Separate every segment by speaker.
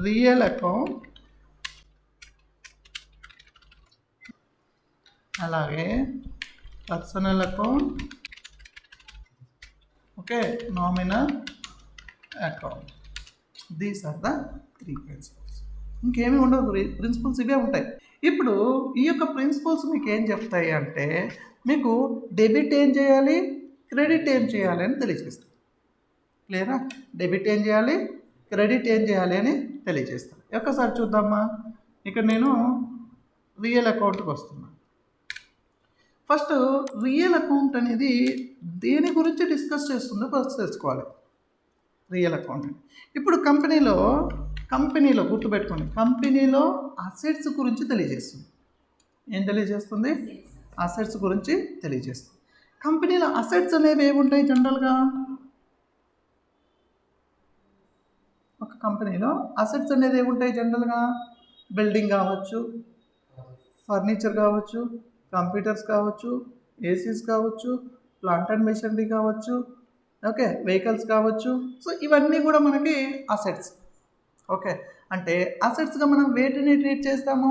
Speaker 1: Real account, అలాగే personal account, okay, nominal account. These are the 3 principles. ఇంకేమీ ఉండవు, principles ఇవే ఉంటాయి. ఇప్పుడు ఈ యొక్క ప్రిన్సిపల్స్ మీకు ఏం చెప్తాయి అంటే, మీకు డెబిట్ ఏం చేయాలి, క్రెడిట్ ఏం చేయాలి అని తెలియజేస్తాయి. క్లియరా? డెబిట్ ఏం చేయాలి, క్రెడిట్ ఏం చేయాలి అని తెలియజేస్తాను. ఒక్కసారి చూద్దామా. ఇక్కడ నేను రియల్ అకౌంట్కి వస్తున్నాను. ఫస్ట్ రియల్ అకౌంట్ అనేది దేని గురించి డిస్కస్ చేస్తుందో ఫస్ట్ తెలుసుకోవాలి. రియల్ అకౌంట్ ఇప్పుడు కంపెనీలో గుర్తుపెట్టుకోండి, కంపెనీలో అసెట్స్ గురించి తెలియజేస్తుంది. ఏం తెలియజేస్తుంది? అసెట్స్ గురించి తెలియజేస్తుంది. కంపెనీలో అసెట్స్ అనేవి ఏముంటాయి జనరల్గా? ఒక కంపెనీలో అసెట్స్ అనేది ఏముంటాయి జనరల్గా? బిల్డింగ్ కావచ్చు, ఫర్నిచర్ కావచ్చు, కంప్యూటర్స్ కావచ్చు, ఏసీస్ కావచ్చు, ప్లాంట్ అండ్ మెషినరీ కావచ్చు, ఓకే, వెహికల్స్ కావచ్చు. సో ఇవన్నీ కూడా మనకి అసెట్స్. ఓకే, అంటే అసెట్స్గా మనం వేటిని ట్రీట్ చేస్తాము?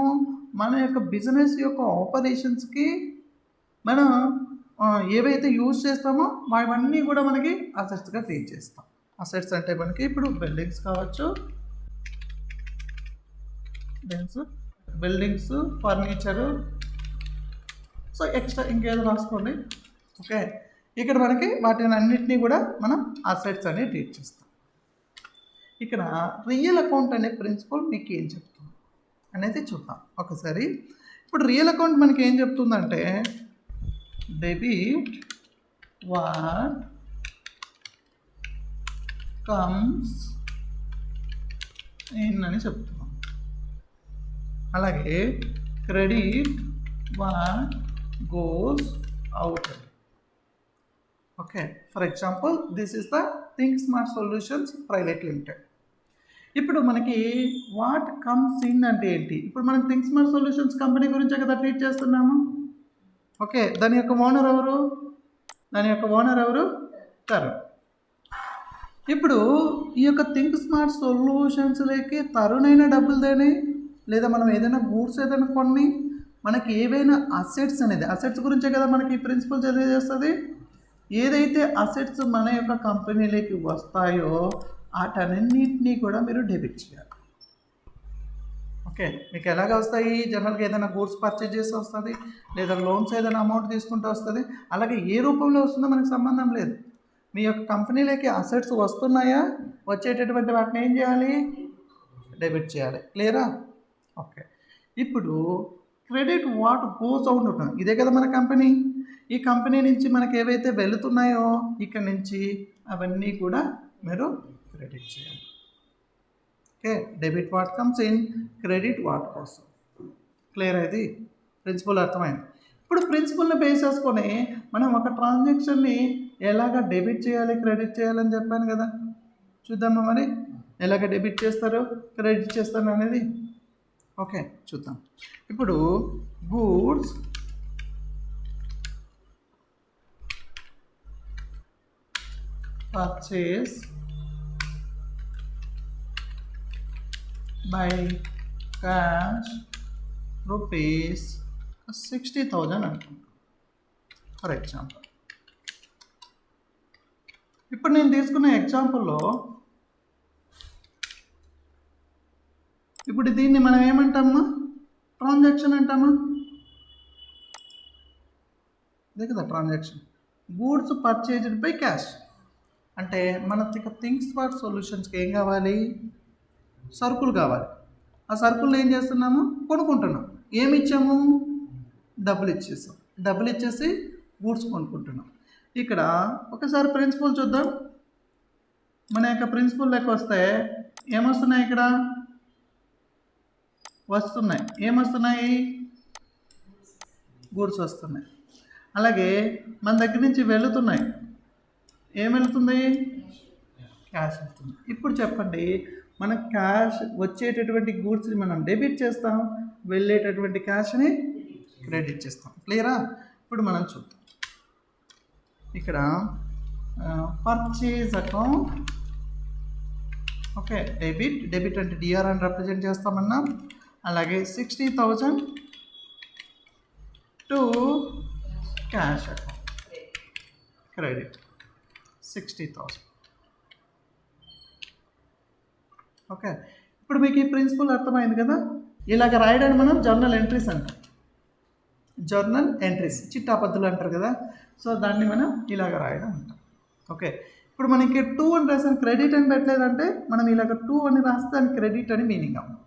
Speaker 1: మన యొక్క బిజినెస్ యొక్క ఆపరేషన్స్కి మనం ఏవైతే యూజ్ చేస్తామో అవన్నీ కూడా మనకి అసెట్స్గా ట్రీట్ చేస్తాం. అసెట్స్ అంటే మనకి ఇప్పుడు బిల్డింగ్స్ కావచ్చు, బిల్డింగ్స్, ఫర్నిచరు, సో ఎక్స్ట్రా ఇంకేదో రాసుకోండి. ఓకే, ఇక్కడ మనకి వాటిని అన్నిటినీ కూడా మనం అసెట్స్ అని ట్రీట్ చేస్తాం. ఇక్కడ రియల్ అకౌంట్ అనే ప్రిన్సిపల్ మీకు ఏం చెప్తుంది అనేది చూద్దాం ఒకసారి. ఇప్పుడు రియల్ అకౌంట్ మనకి ఏం చెప్తుందంటే, డెబిట్ వాట్ కమ్స్ ఇన్ అని చెప్తున్నాం. అలాగే credit what goes out. Okay, for example this is the think smart solutions private limited. ఇప్పుడు మనకి వాట్ కమ్స్ ఇన్ అంటే ఏంటి? ఇప్పుడు మనం థింక్ స్మార్ట్ సొల్యూషన్స్ కంపెనీ గురించే కదా ట్రీట్ చేస్తున్నాము. ఓకే, దాని యొక్క ఓనర్ ఎవరు? తరుణ్. ఇప్పుడు ఈ యొక్క థింక్ స్మార్ట్ సొల్యూషన్స్లోకి తరుణ్ అయినా డబ్బులు దేని, లేదా మనం ఏదైనా గూడ్స్ ఏదైనా కొన్ని మనకి ఏవైనా అసెట్స్ అనేది, అసెట్స్ గురించే కదా మనకి ఈ ప్రిన్సిపల్ తెలియజేస్తుంది. ఏదైతే అసెట్స్ మన యొక్క కంపెనీలోకి వస్తాయో వాటన్నింటినీ కూడా మీరు డెబిట్ చేయాలి. ఓకే, మీకు ఎలాగ వస్తాయి? జనరల్గా ఏదైనా గూడ్స్ పర్చేజ్ చేసి వస్తుంది, లేదా లోన్స్ ఏదైనా అమౌంట్ తీసుకుంటూ వస్తుంది. అలాగే ఏ రూపంలో వస్తుందో మనకు సంబంధం లేదు. మీ యొక్క కంపెనీలోకి అసెట్స్ వస్తున్నాయా, వచ్చేటటువంటి వాటిని ఏం చేయాలి? డెబిట్ చేయాలి. క్లియరా? ఓకే, ఇప్పుడు క్రెడిట్ వాట్ గోస్ అవుట్ ఉంటుంది. ఇదే కదా మన కంపెనీ. ఈ కంపెనీ నుంచి మనకి ఏవైతే వెళుతున్నాయో ఇక్కడ నుంచి అవన్నీ కూడా మీరు క్రెడిట్ చేయాలి. Okay, debit what comes in, credit what goes out. Clear? ఇది ప్రిన్సిపల్ అర్థమైంది. ఇప్పుడు ప్రిన్సిపల్ని బేస్ చేసుకొని మనం ఒక ట్రాన్సాక్షన్ని ఎలాగ డెబిట్ చేయాలి, క్రెడిట్ చేయాలని చెప్పాను కదా. చూద్దామా మరి ఎలాగ డెబిట్ చేస్తారు, క్రెడిట్ చేస్తారు అనేది. ఓకే, చూద్దాం. ఇప్పుడు goods purchase by cash rupees 60,000 అనుకుంటాం ఫర్ ఎగ్జాంపుల్. ఇప్పుడు నేను తీసుకున్న ఎగ్జాంపుల్లో ఇప్పుడు దీన్ని మనం ఏమంటామా? ట్రాన్సాక్షన్ అంటామా? ఇదే కదా transaction. Goods purchased by cash అంటే మన థింక్ స్మార్ట్ సొల్యూషన్స్కి ఏం కావాలి? సరుకులు కావాలి. ఆ సరుకులు ఏం చేస్తున్నాము? కొనుక్కుంటున్నాం. ఏమి ఇచ్చాము? డబ్బులు ఇచ్చేసాం. డబ్బులు ఇచ్చేసి గూడ్స్ కొనుక్కుంటున్నాం. ఇక్కడ ఒకసారి ప్రిన్సిపల్ చూద్దాం. మన యొక్క ప్రిన్సిపల్ లెక్క వస్తే ఏమొస్తున్నాయి? ఇక్కడ వస్తున్నాయి. ఏమొస్తున్నాయి? గూడ్స్ వస్తున్నాయి. అలాగే మన దగ్గర నుంచి వెళుతున్నాయి. ఏం వెళుతుంది? క్యాష్ వెళ్తుంది. ఇప్పుడు చెప్పండి, మన క్యాష్ వచ్చేటటువంటి గూడ్స్ని మనం డెబిట్ చేస్తాం, వెళ్ళేటటువంటి క్యాష్ని క్రెడిట్ చేస్తాం. క్లియరా? ఇప్పుడు మనం చూద్దాం. ఇక్కడ పర్చేజ్ అకౌంట్ ఓకే, డెబిట్ అంటే డిఆర్ అని రిప్రజెంట్ చేస్తామన్నాం. అలాగే 60,000 to cash account, credit 60,000. Okay, ఇప్పుడు మీకు ఈ ప్రిన్సిపల్ అర్థమైంది కదా. ఇలాగ రాయడానికి మనం జర్నల్ ఎంట్రీస్ అంటాం. జర్నల్ ఎంట్రీస్ చిట్టాపద్దులు అంటారు కదా. సో దాన్ని మనం ఇలాగ రాయడం అంటాం. ఓకే, ఇప్పుడు మనకి 2 అని రాసాను, క్రెడిట్ అని పెట్టలేదంటే మనం ఇలాగ 2 అని రాస్తే దాని క్రెడిట్ అని మీనింగ్ అవ్వం.